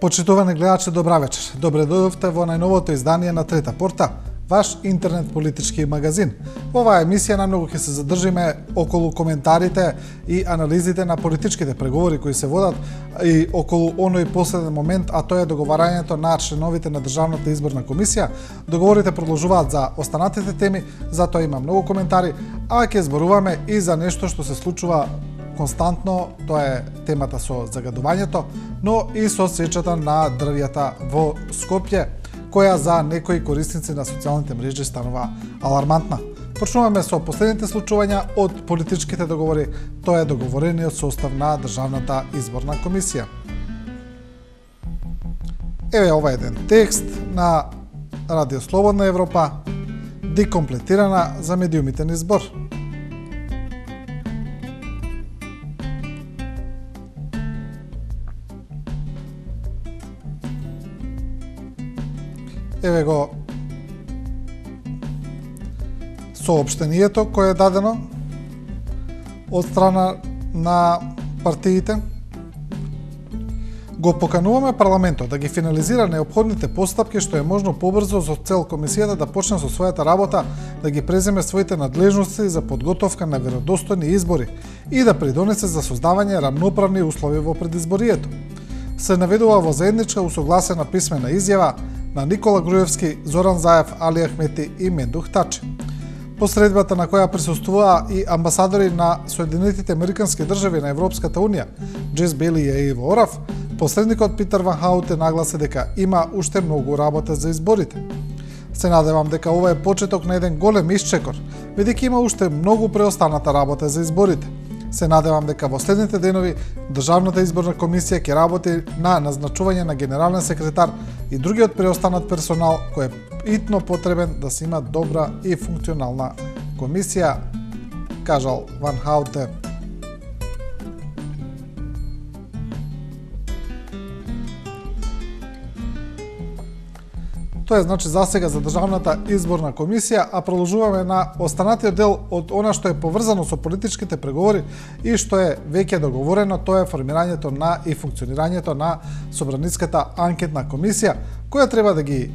Почитувани гледачи, добра вечер. Добре дојдовте во најновото издание на Трета порта, ваш интернет политички магазин. Во оваа емисија најмногу ќе се задржиме околу коментарите и анализите на политичките преговори кои се водат и околу оној последен момент, а тоа е договарањето на членовите на Државната изборна комисија. Договорите продолжуваат за останатите теми, затоа има многу коментари, а ќе зборуваме и за нешто што се случува константно, тоа е темата со загадувањето, но и со сечата на дрвјата во Скопје, која за некои корисници на социјалните мрежи станува алармантна. Почнуваме со последните случувања од политичките договори, тоа е договорениот состав на Државната изборна комисија. Еве ова еден текст на Радио Слободна Европа, декомплетирана за медиумите низ збор. Еве го соопштението кое е дадено од страна на партиите. Го покануваме парламентот да ги финализира неопходните постапки што е можно побрзо со цел комисијата да почне со својата работа, да ги преземе своите надлежности за подготовка на веродостојни избори и да придонесе за создавање рамноправни услови во предизборието. Се наведува во заедничка усогласена писмена изјава на Никола Груевски, Зоран Заев, Али Ахмети и Мендух Тачи. Посредбата на која присуствуваа и амбасадори на Соединетите Американски држави на Европската Унија, Джес Бели и Иво Ораф, посредникот Питер Ван Хаутен нагласи дека има уште многу работа за изборите. Се надевам дека ова е почеток на еден голем исчекор, бидејќи има уште многу преостаната работа за изборите. Се надевам дека во следните денови Државната изборна комисија ќе работи на назначување на генерален секретар и другиот преостанат персонал кој е итно потребен да се има добра и функционална комисија, кажал Ван Хаутен. Тоа е значи за сега за Државната изборна комисија, а продолжуваме на останатиот дел од она што е поврзано со политичките преговори и што е веќе договорено, тоа е формирањето на и функционирањето на Собраницката анкетна комисија, која треба да ги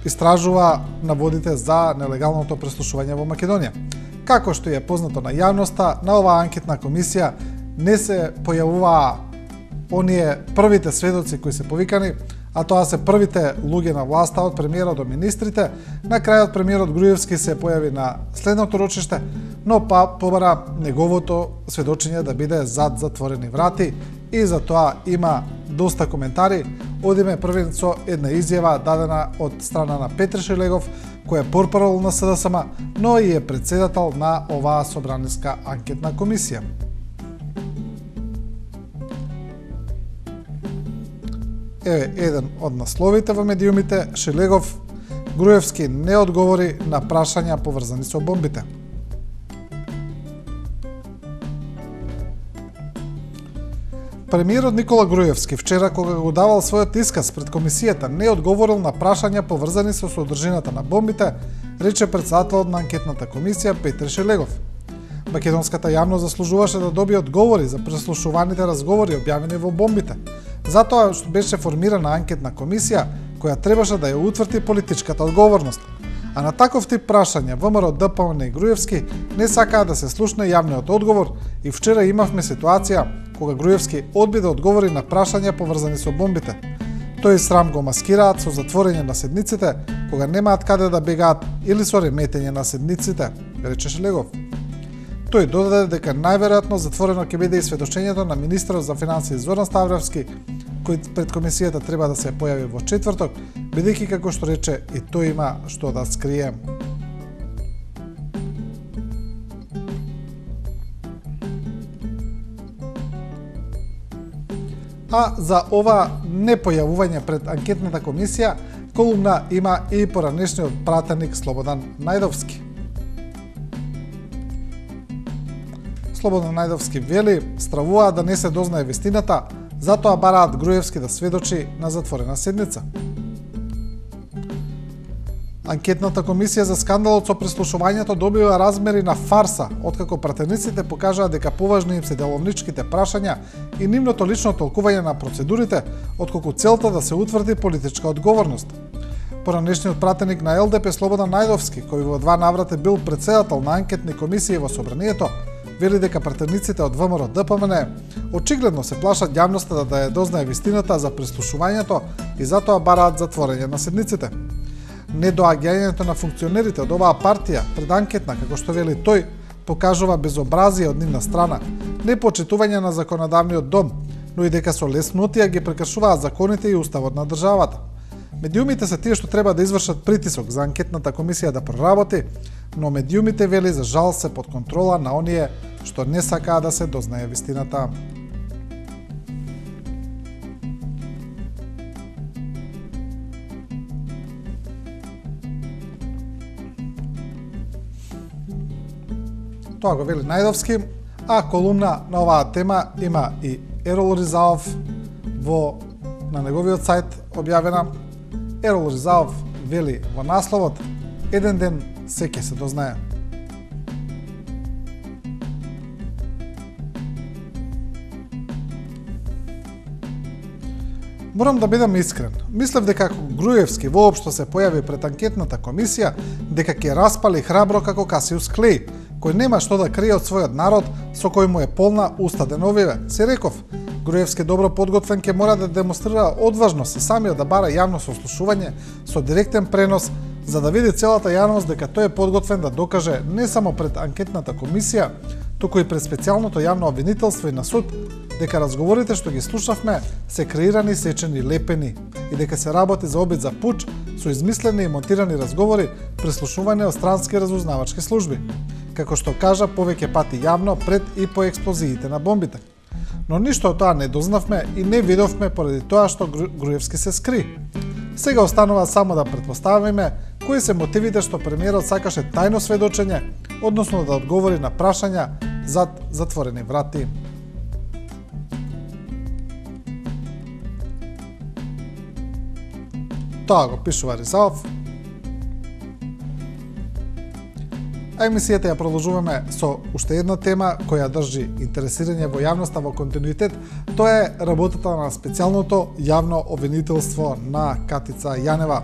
истражува наводите за нелегалното преслушување во Македонија. Како што е познато на јавноста, на оваа анкетна комисија не се појавуваа оние првите сведоци кои се повикани, а тоа се првите луѓе на власта од премиерот до министрите. На крајот премиерот Груевски се појави на следното рочиште, но побара неговото сведочење да биде зад затворени врати и за тоа има доста коментари. Одиме првен со една изјава дадена од страна на Петр Шилегов, кој е портпарол на СДСМ, но и е претседател на оваа Собраниска анкетна комисија. Еве еден од насловите во медиумите: Шилегов, Груевски не одговори на прашања поврзани со бомбите. Премиерот Никола Груевски вчера, кога го давал својот исказ пред комисијата, не одговорил на прашања поврзани со содржината на бомбите, рече претседателот на анкетната комисија Петр Шилегов. Македонската јавност заслужуваше да добие одговори за преслушуваните разговори објавени во бомбите. Затоа беше формирана анкетна комисија која требаше да ја утврди политичката одговорност. А на таков тип прашања ВМРО, ДПМН и Груевски не сакаа да се слушне јавниот одговор и вчера имавме ситуација кога Груевски одби да одговори на прашања поврзани со бомбите. Тој срам го маскираат со затворење на седниците кога немаат каде да бегаат или со реметење на седниците, рече Шилегов. Тој додаде дека најверојатно затворено ќе биде и сведочењето на министерот за финансии Зоран Ставровски, кој пред комисијата треба да се појави во четврток, бидејќи како што рече и тој има што да скрие. А за ова непојавување пред анкетната комисија, колумна има и поранешниот пратеник Слободан Најдовски. Слободан Најдовски вели, стравуваат да не се дознае вистината, затоа бараат Груевски да сведочи на затворена седница. Анкетната комисија за скандалот со прислушувањето добива размери на фарса, откако пратениците покажаа дека поважни им се деловничките прашања и нивното лично толкување на процедурите, отколку целта да се утврди политичка одговорност. Поранешниот пратеник на ЛДП Слободан Најдовски, кој во 2 наврати бил председател на анкетни комисии во Собранието, вели дека пратениците од ВМРО ДПМН очигледно се плашат јавноста да ја дознае вистината за прислушувањето и затоа бараат затворање на седниците. Недоаѓањето на функционерите од оваа партија пред анкетна, како што вели тој, покажува безобразие од нивна страна, непочитување на законодавниот дом, но и дека со леснотија ги прекршуваат законите и уставот на државата. Медиумите се тие што треба да извршат притисок за анкетната комисија да проработи, но медиумите вели за жал се под контрола на оние што не сакаа да се дознае вистината. Тоа го вели Најдовски, а колумна на оваа тема има и Ерол Ризаов на неговиот сајт објавена. Ерол Ризаов вели во насловот: еден ден се ќе се дознае. Морам да бидам искрен. Мислев дека ако Груевски воопшто се појави пред анкетната комисија, дека ќе распали храбро како Касиус Клеј, кој нема што да крие од својот народ, со кој му е полна уста деновиве. Се реков, Груевски добро подготвен ќе мора да демонстрира одважност и самиот да бара јавно сослушување со директен пренос, за да види целата јавност дека тој е подготвен да докаже не само пред анкетната комисија, туку и пред специјалното јавно обвинителство и на суд, дека разговорите што ги слушавме се креирани, сечени, лепени и дека се работи за обид за пуч со измислени и монтирани разговори, прислушување од странски разузнавачки служби, како што кажа повеќе пати јавно пред и по експлозиите на бомбите. Но ништо од тоа не дознавме и не видовме поради тоа што Груевски се скри. Сега останува само да претпоставиме кои се мотивите што премиерот сакаше тајно сведочење, односно да одговори на прашања зад затворени врати. Тоа го пишува Ризаов. А емисијата ја продолжуваме со уште една тема која држи интересирање во јавноста во континуитет. Тоа е работата на специјалното јавно обвинителство на Катица Јанева.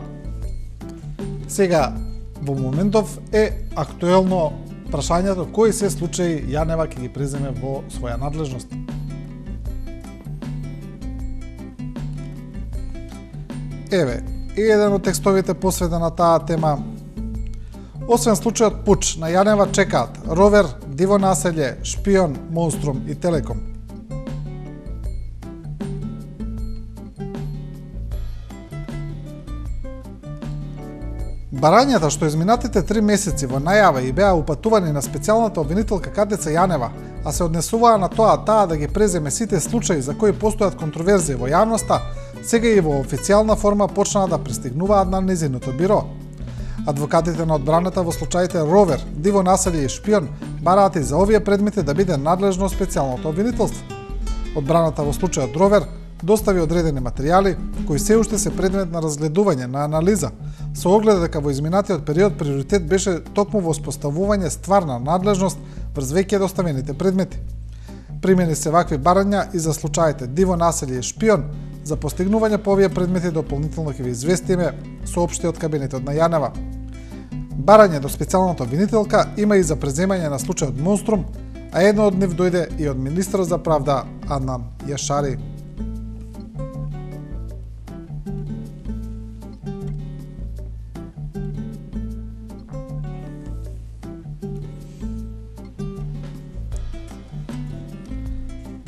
Сега, во моментов е актуелно прашањето кои се случаи Јанева ќе ги преземе во своја надлежност. Еве, и еден од текстовите посветен на таа тема. Освен случајот пуч, на Јанева чекаат ровер, диво населје, шпион, монструм и телеком. Барањата што изминатите 3 месеци во најава и беа упатувани на специјалната обвинителка Катица Јанева, а се однесуваа на тоа таа да ги преземе сите случаи за кои постојат контроверзии во јавноста, сега и во официјална форма почнаа да пристигнуваат на незиното биро. Адвокатите на одбраната во случаите ровер, диво населје и шпион бараат и за овие предмети да биде надлежно специјалното обвинителство. Одбраната во случајот ровер достави одредени материјали кои се уште се предмет на разгледување, на анализа, со оглед дека во изминатиот период приоритет беше токму во споставување стварна надлежност врз веќе доставените предмети. Примени се вакви барања и за случаите диво населје и шпион. За постигнување по овие предмети дополнително ќе ви известиме, соопшти од кабинетот на Јанева. Барање до специјалната обвинителка има и за преземање на случајот Монструм, а едно од нив дојде и од министерот за правда Аднан Јашари.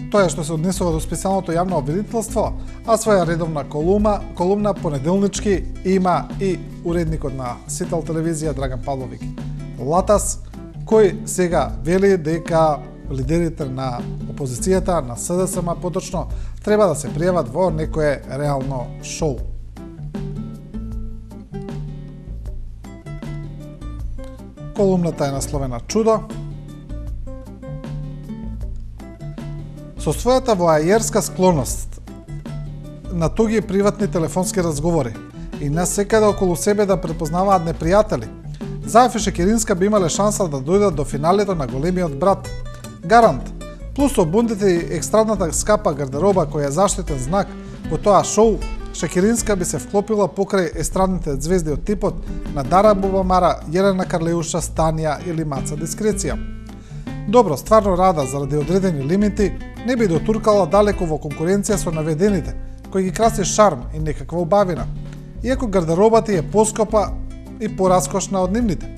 Тоа е што се однесува до специјалното јавно обвинителство, а своја редовна колумна понеделнички има и уредникот на Сител телевизија Драган Павловик Латас, кој сега вели дека лидерите на опозицијата, на СДСМ поточно, треба да се пријават во некое реално шоу. Колумната е насловена Чудо. Со својата воајерска склоност на туги приватни телефонски разговори и на секаде околу себе да препознаваат непријатели. Заев и Шекеринска би имале шанса да дојдат до финалето на големиот брат. Гарант. Плюс обундите и екстрадната скапа гардероба која е заштитен знак во тоа шоу, Шекеринска би се вклопила покрај естрадните звезди од типот на Дара Бубамара, Јелена Карлеуша, Станија или Маца Дискреција. Добро, стварно рада заради одредени лимити не би дотуркала далеко во конкуренција со наведените, кои ги краси шарм и некаква убавина, иако гардеробата е поскопа и пораскошна од нивните,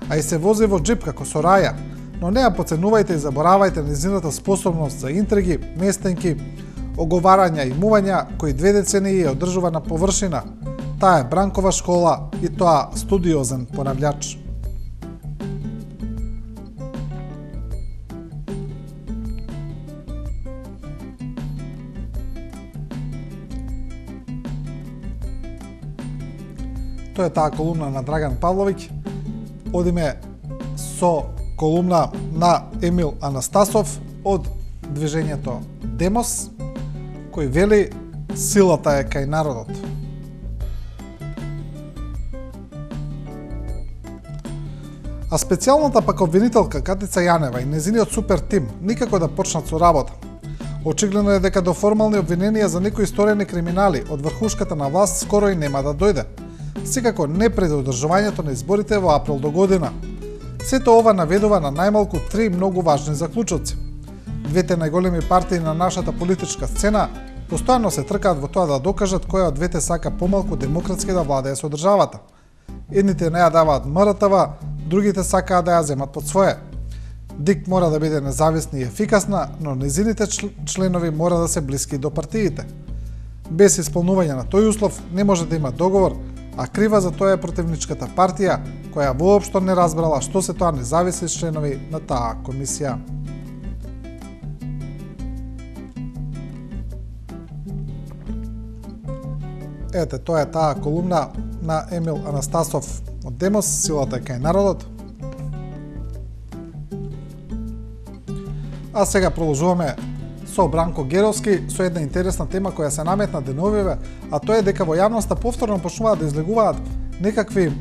а и се вози во джип како Сораја, но не ја поценувајте и заборавајте незината способност за интриги, местенки, оговарања и мувања кои 2 децении ја одржува на површина. Таа е Бранкова школа и тоа студиозен понављач. Тоа е таа колумна на Драган Павловиќ. Одиме со колумна на Емил Анастасов од движењето Демос, кој вели силата е кај народот. А специјалната пак обвинителка Катица Јанева и незиниот супер тим никако да почнат со работа. Очигледно е дека до формални обвиненија за некои исторени криминали од врхушката на власт скоро и нема да дојде. Секако не пред одржувањето на изборите во април до година. Сето ова наведува на најмалку 3 многу важни заклучоци. Двете најголеми партии на нашата политичка сцена постојано се тркаат во тоа да докажат која од двете сака помалку демократски да владее со државата. Едните не ја даваат МРТВ, другите сакаат да ја земат под своје. ДИК мора да биде независна и ефикасна, но незините членови мора да се блиски до партиите. Без исполнување на тој услов не може да има договор, а крива за тоа е противничката партија, која воопшто не разбрала што се тоа независни членови на таа комисија. Ете, тоа е таа колумна на Емил Анастасов од Демос, силата е кај народот. А сега продолжуваме со Бранко Геровски со една интересна тема која се наметна деновиве, а тоа е дека во јавноста повторно почнуваат да излегуваат некакви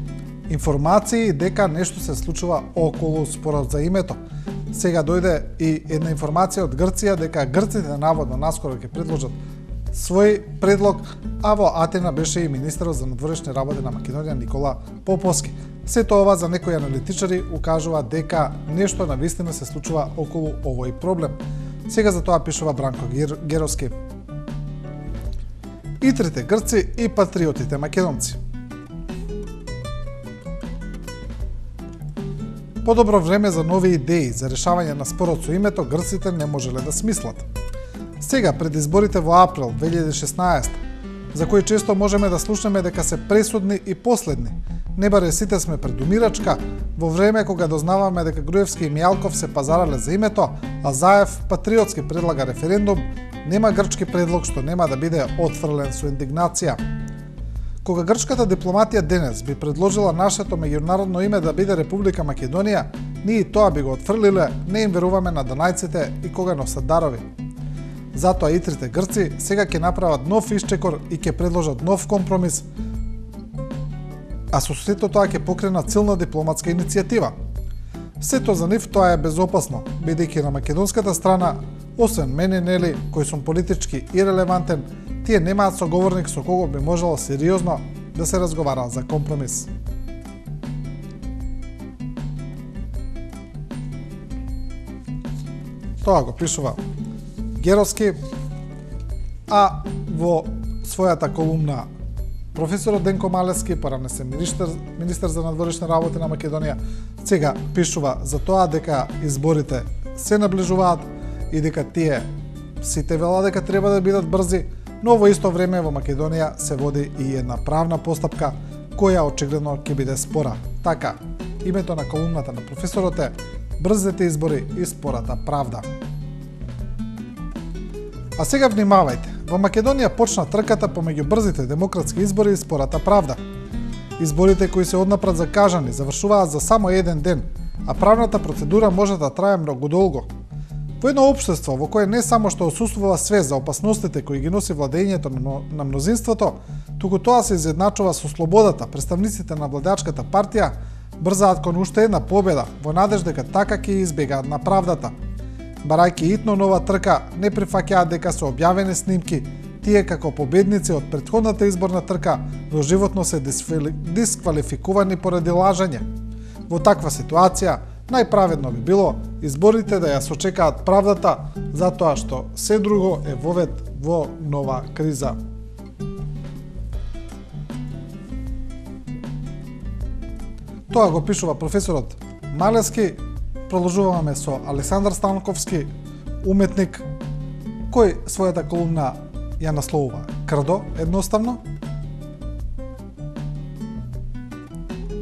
информации дека нешто се случува околу спорот за името. Сега дојде и една информација од Грција дека грците наводно наскоро ќе предложат свој предлог, а во Атина беше и министерот за надворешни работи на Македонија Никола Поповски. Сето ова за некои аналитичари укажува дека нешто навистина се случува околу овој проблем. Сега за тоа пишува Бранко Геровски. И трите грци и патриотите македонци. Подобро време за нови идеи за решавање на спорот со името грците не можеле да смислат. Сега, пред изборите во април 2016, за кои често можеме да слушнеме дека се пресудни и последни, не баре сите сме пред умирачка, во време кога дознаваме дека Груевски и Мијалков се пазарале за името, а Заев патриотски предлага референдум, нема грчки предлог што нема да биде отфрлен со индигнација. Кога грчката дипломатија денес би предложила нашето меѓународно име да биде Република Македонија, ние и тоа би го отфрлиле, не им веруваме на данајците и кога носат дарови. Затоа и трите грци сега ќе направат нов исчекор и ќе предложат нов компромис, а со сето тоа ќе покренат силна дипломатска иницијатива. Сето за нив тоа е безопасно, бидејќи на македонската страна, освен мене нели, кој сум политички ирелевантен, тие немаат соговорник со кого би можело сериозно да се разговара за компромис. Тоа го пишува Геровски, а во својата колумна професорот Денко Малевски, поранесе министер за надворешни работи на Македонија, сега пишува за тоа дека изборите се наближуваат и дека тие сите велат дека треба да бидат брзи, но во исто време во Македонија се води и една правна постапка која очигледно ќе биде спора. Така, името на колумната на професорот е "Брзите избори и спората правда". А сега внимавајте, во Македонија почна трката помеѓу брзите демократски избори и спората правда. Изборите кои се однапред закажани завршуваат за само еден ден, а правната процедура може да трае многу долго. Во едно општество во кое не само што осуствува свест за опасностите кои ги носи владењето на мнозинството, туку тоа се изедначува со слободата, представниците на владеачката партија брзаат кон уште една победа, во надеж дека така ќе избегаат на правдата. Барајќи итно нова трка, не прифаќаат дека се објавени снимки, тие како победници од претходната изборна трка доживотно се дисквалификувани поради лажање. Во таква ситуација, најправедно би било изборите да ја сочекаат правдата, затоа што се друго е вовед во нова криза. Тоа го пишува професорот Малески. Продолжуваме со Александар Станковски, уметник, кој својата колумна ја насловува "Крдо", едноставно,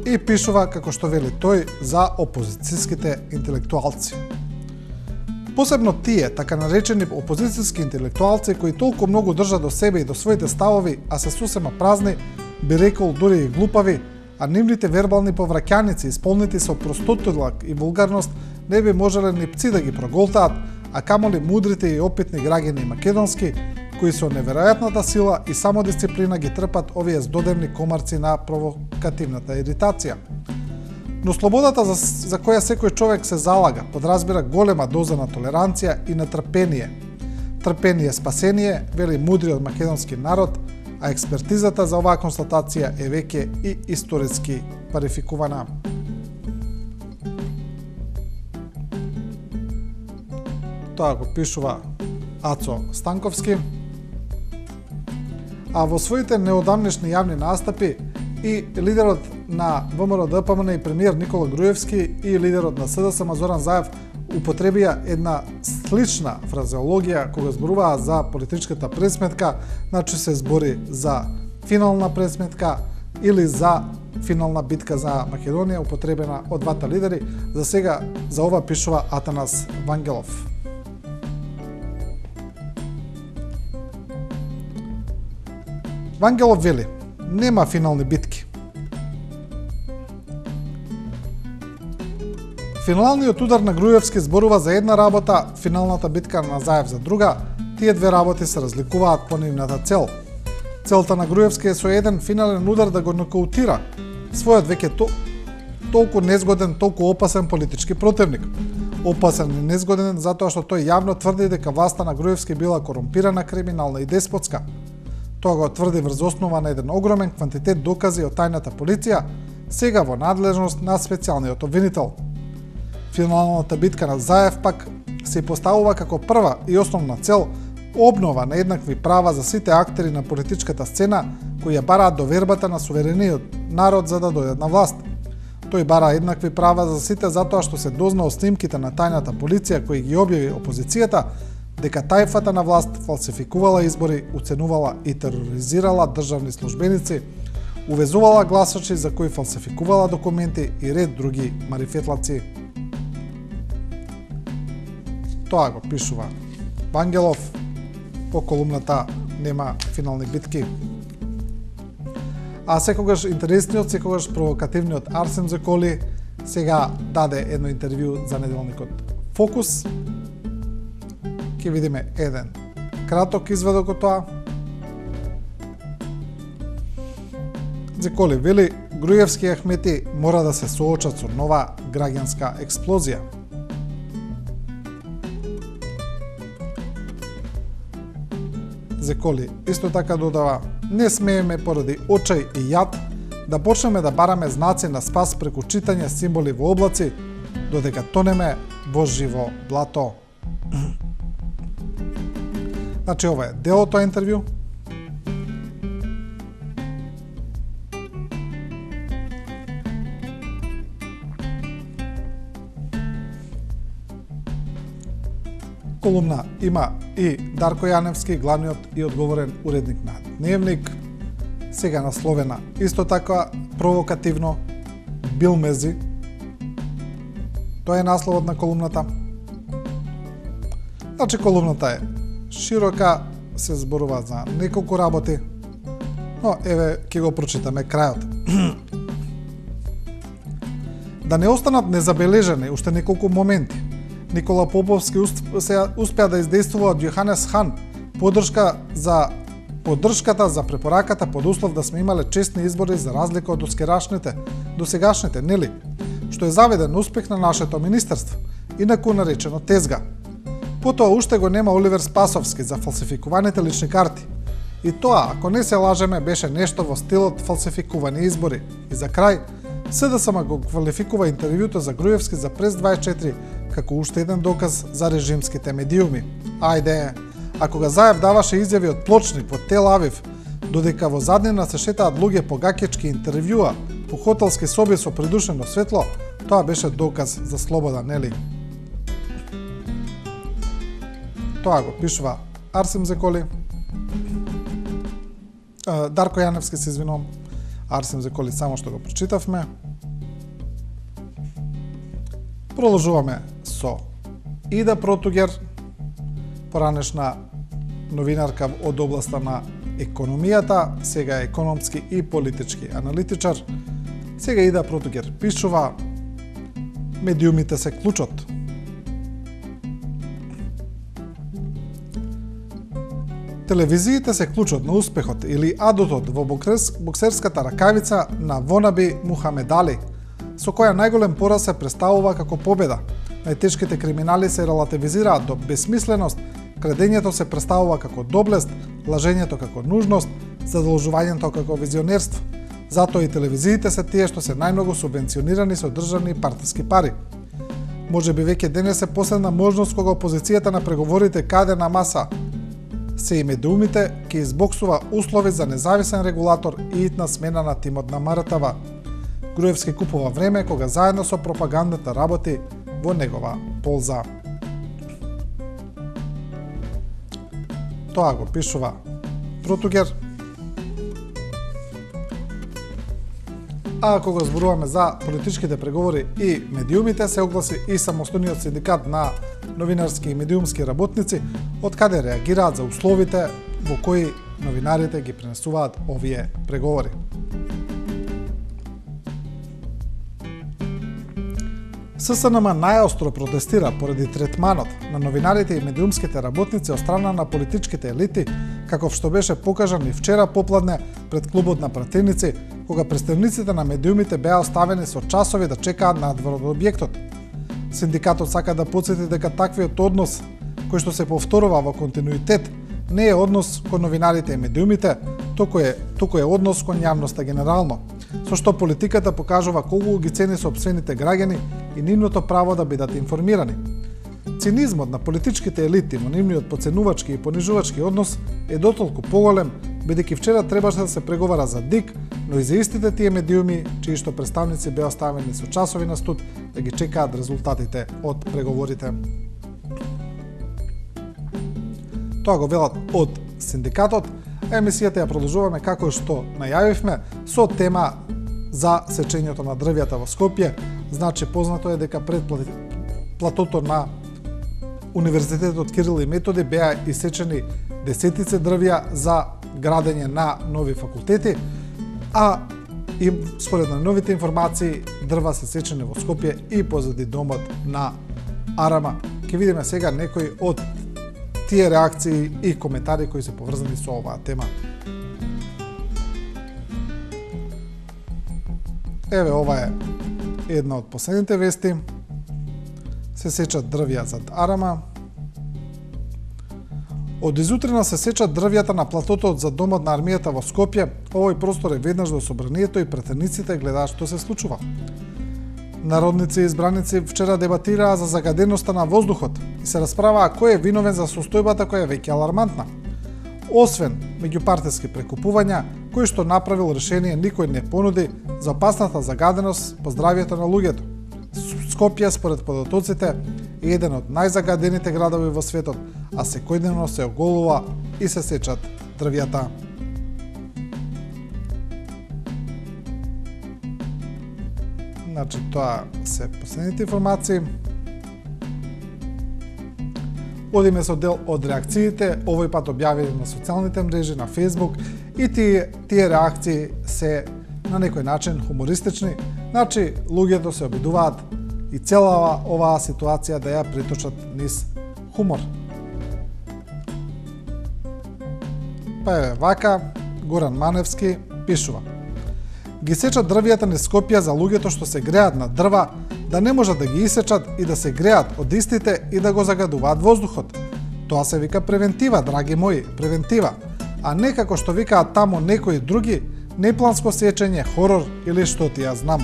и пишува, како што вели тој, за опозицијските интелектуалци. Посебно тие, така наречени опозицијски интелектуалци, кои толку многу држат до себе и до своите ставови, а се сосема празни, би рекол дури и глупави, а нивните вербални повраќаници, исполнети со простотлак и вулгарност, не би можеле ни пци да ги проголтаат, а камоли мудрите и опитни граѓани македонски, кои со неверојатната сила и самодисциплина ги трпат овие здодевни комарци на провокативната иритација. Но слободата за која секој човек се залага подразбира голема доза на толеранција и на трпение. Трпение спасение, вели мудриот македонски народ, а експертизата за оваа констатација е веќе и историски парификувана. Тоа го пишува Ацо Станковски. А во своите неодамнешни јавни настапи и лидерот на ВМРО-ДПМН и премиер Никола Груевски и лидерот на СДСМ Зоран Заев употребија една слична фразеологија кога зборуваа за политичката пресметка, значи се збори за финална пресметка или за финална битка за Македонија, употребена од двата лидери. За сега за ова пишува Атанас Вангелов. Вангелов вели: нема финални битки. Финалниот удар на Груевски зборува за една работа, финалната битка на Заев за друга. Тие две работи се разликуваат по нивната цел. Целта на Груевски е со еден финален удар да го нокаутира својот веќе толку незгоден, толку опасен политички противник. Опасен и незгоден затоа што тој јавно тврди дека власта на Груевски била корумпирана, криминална и деспотска. Тоа го тврди врз основа на еден огромен квантитет докази од тајната полиција, сега во надлежност на специјалниот обвинител. Финалната битка на Заев пак се поставува како прва и основна цел обнова на еднакви права за сите актери на политичката сцена кои ја бараат довербата на суверениот народ за да дојдат на власт. Тој бара еднакви права за сите затоа што се дозна од снимките на тајната полиција кои ги објави опозицијата дека тајфата на власт фалсификувала избори, уценувала и тероризирала државни службеници, увезувала гласачи за кои фалсификувала документи и ред други марифетлаци. Тоа го пишува Вангелов по колумната "Нема финални битки". А секогаш интересниот, секогаш провокативниот Арсен Зеколи сега даде едно интервју за неделникот Фокус. Ќе видиме еден краток извадок од тоа. Зеколи вели: Груевски и Ахмети мора да се соочат со нова граѓанска експлозија. Зеколи исто така додава: не смееме поради очај и јад да почнеме да бараме знаци на спас преку читање символи во облаци, додека тонеме во живо блато. Значи, ова е дел од тоа интервју. Колумна има и Дарко Јаневски, главниот и одговорен уредник на Дневник, сега насловена исто така провокативно Билмези. Тоа е насловот на колумната. Значи, колумната е широка, се зборува за неколку работи, но еве ќе го прочитаме крајот. Да не останат незабележани уште неколку моменти. Никола Поповски успеа да издействува од Јоханес Хан поддршката за препораката под услов да сме имале честни избори за разлика од досегашните, нели? Што е заведен успех на нашето министерство, инаку наречено тезга. Потоа уште го нема Оливер Спасовски за фалсификуваните лични карти. И тоа, ако не се лажеме, беше нешто во стилот фалсификувани избори. И за крај, СДСМ го квалификува интервјуто за Груевски за Прес 24 како уште еден доказ за режимските медиуми. Ајде, ако га Заев даваше изјави од Плочник во Тел Авив, додека во заднина се шетаат луѓе по гакечки интервјуа по хотелски соби со придушено светло, тоа беше доказ за слобода, нели? Тоа го пишува Арсим Зеколи. Дарко Јаневски, се извинувам. Арсим Зеколи само што го прочитавме. Продолжуваме со Ида Протугер, поранешна новинарка од областа на економијата, сега е економски и политички аналитичар. Сега Ида Протугер пишува: медиумите се клучот. Телевизиите се клучот на успехот или адутот во боксерската ракавица на вонаби Мухамед Али, со која најголем пораз се представува како победа. Најтешките криминали се релативизираат до безсмисленост, крадењето се представува како доблест, лажењето како нужност, задолжувањето како визионерство. Затоа и телевизиите се тие што се најмногу субвенционирани со државни и партиски пари. Може би веќе денес е последна можност кога опозицијата на преговорите каде на маса се и медиумите ќе избоксува услови за независен регулатор и итна смена на тимот на МРТВ. Груевски купува време кога заедно со пропагандата работи во негова полза. Тоа го пишува Протугер. А ако го зборуваме за политичките преговори и медиумите, се огласи и самостојниот синдикат на новинарски и медиумски работници, од каде реагираат за условите во кои новинарите ги пренесуваат овие преговори. ССНМ најостро протестира поради третманот на новинарите и медиумските работници од страна на политичките елити, каков што беше покажан и вчера попладне пред клубот на пратеници, кога представниците на медиумите беа оставени со часови да чекаат надвор од објектот. Синдикатот сака да потсети дека таквиот однос, кој што се повторува во континуитет, не е однос кон новинарите и медиумите, туку е однос кон јавноста генерално, со што политиката покажува колку ги цени сопствените граѓани и нивното право да бидат информирани. Цинизмот на политичките елити во нивниот поценувачки и понижувачки однос е дотолку поголем, бидејќи вчера требаше да се преговара за ДИК, но и за истите тие медиуми, чии што представници беа оставени со часови на студ да ги чекаат резултатите од преговорите. Тоа го велат од синдикатот, а емисијата ја продолжуваме како што најавивме со тема за сечењето на дрвјата во Скопје. Значи, познато е дека пред платото на Универзитетот Кирил и Методи беа исечени десетици дрвја за градење на нови факултети, а и според новите информации дрва се сечени во Скопје и позади домот на Арама. Ќе видиме сега некои од тие реакции и коментари кои се поврзани со оваа тема. Еве, ова е една од последните вести. Се сечат дрвја зад Арама. Од изутрина се сечат дрвјата на платото за домот на армијата во Скопје. Овој простор е веднаш до собранието и претениците гледаат што се случува. Народници и избраници вчера дебатираа за загаденоста на воздухот и се расправаа кој е виновен за состојбата која е веќе алармантна. Освен меѓупартиски прекупувања, кој што направил решение никој не понуди за опасната загаденост по здравјето на луѓето. Скопје, според податоците, е еден од најзагадените градови во светот, а секојдневно се оголува и се сечат дрвјата. Значи, тоа се последните информации. Одиме со дел од реакциите, овој пат објавени на социјалните мрежи, на Facebook, и тие реакции се на некој начин хумористични. Значи, луѓето се обидуваат и цела оваа ситуација да ја приточат низ хумор. Па е вака, Горан Маневски пишува: ги сечат дрвијата низ Скопје за луѓето што се греат на дрва, да не можат да ги исечат и да се греат од истите и да го загадуваат воздухот. Тоа се вика превентива, драги мои, превентива, а не како што викаат таму некои други, непланско сечење, хорор или што ти ја знам.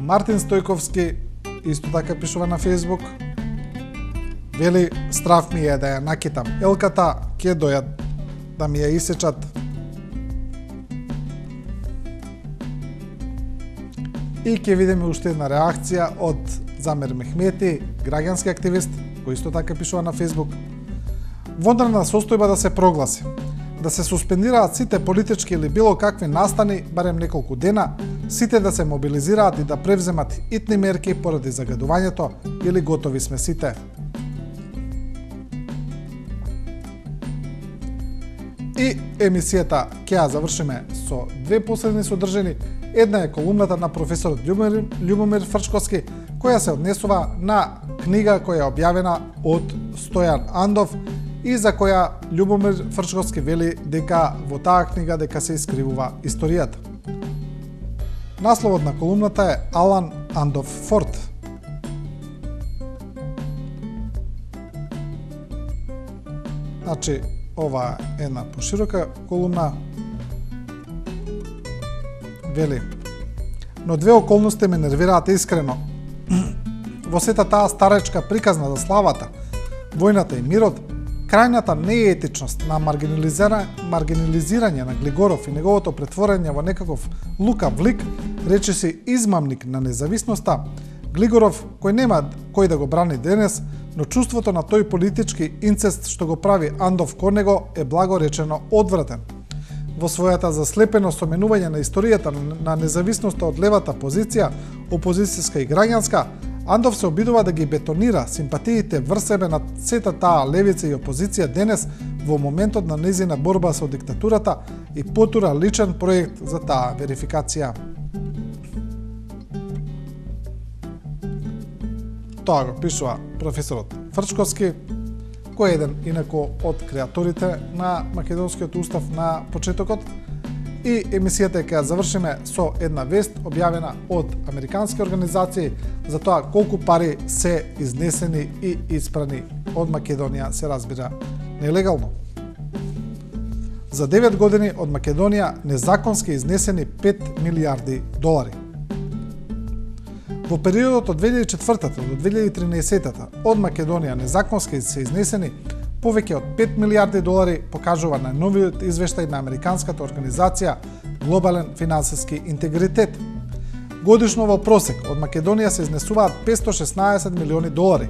Мартин Стојковски исто така пишува на Facebook. Вели, страв ми е да ја накитам елката, ќе дојат да ми ја исечат. И ќе видиме уште една реакција од Замер Мехмети, граѓански активист, кој исто така пишува на Facebook. Вонредна состојба да се прогласи, да се суспендираат сите политички или било какви настани, барем неколку дена, сите да се мобилизираат и да превземат итни мерки поради загадувањето, или готови сме сите. И емисијата ќе ја завршиме со две последни содржини. Една е колумната на професорот Љубомир Фрчковски, која се однесува на книга која е објавена од Стојан Андов и за која Љубомир Фрчковски вели дека во таа книга дека се искривува историјата. Насловот на колумната е Алан Андов Форд. Значи, ова е една поширока колумна. Вели: но две околности ме нервираат искрено. Во сета таа старечка приказна за славата, војната и мирот, крајната неетичност на маргинализирање на Глигоров и неговото претворање во некаков лукав лик, речиси измамник на независноста, Глигоров, кој нема кој да го брани денес, но чувството на тој политички инцест што го прави Андов кон него е благо речено одвратен. Во својата заслепено соменување на историјата на независноста од левата позиција, опозицијска и граѓанска, Андов се обидува да ги бетонира симпатиите врз себе на сета таа левица и опозиција денес во моментот на незина борба со диктатурата и потура личен проект за таа верификација. Тоа го пишува професорот Фрчковски, кој е еден инако од креаторите на македонскиот устав на почетокот. И емисијата ќе ја завршиме со една вест објавена од американски организации за тоа колку пари се изнесени и испрани од Македонија, се разбира, нелегално. За 9 години од Македонија незаконски изнесени 5 милиарди долари. Во периодот од 2004 до 2013 од Македонија незаконски се изнесени повеќе од 5 милиарди долари, покажува на новиот извештај на американската организација Глобален финансиски интегритет. Годишно во просек од Македонија се изнесуваат 516 милиони долари.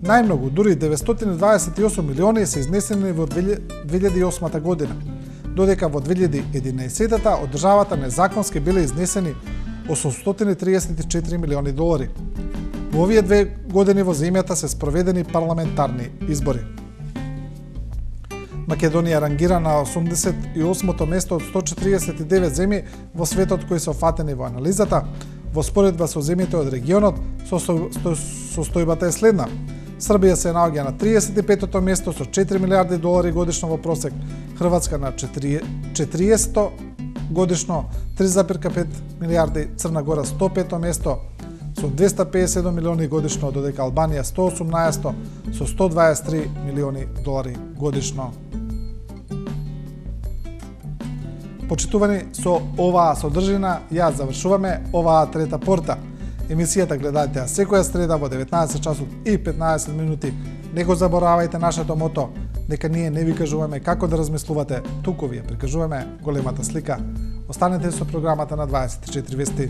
Најмногу, дури 928 милиони се изнесени во 2008 година, додека во 2011 од државата незаконски биле изнесени 834 милиони долари. Во овие 2 години во земјата се спроведени парламентарни избори. Македонија рангира на 88-то место од 149 земји во светот кои се офатени во анализата. Во споредба со земјите од регионот, состојбата е следна. Србија се наоѓа на 35-то место со 4 милиарди долари годишно во просек, Хрватска на 40-то годишно 3,5 милиарди, Црна Гора 105-то место со 257 милиони годишно, додека Албанија 118-то со 123 милиони долари годишно. Почитувани, со оваа содржина ја завршуваме оваа трета порта. Емисијата гледајте секоја среда во 19 часот и 15 минути. Не го заборавајте нашето мото, дека ние не ви кажуваме како да размислувате, туку ви ја прикажуваме големата слика. Останете со програмата на 24 вести.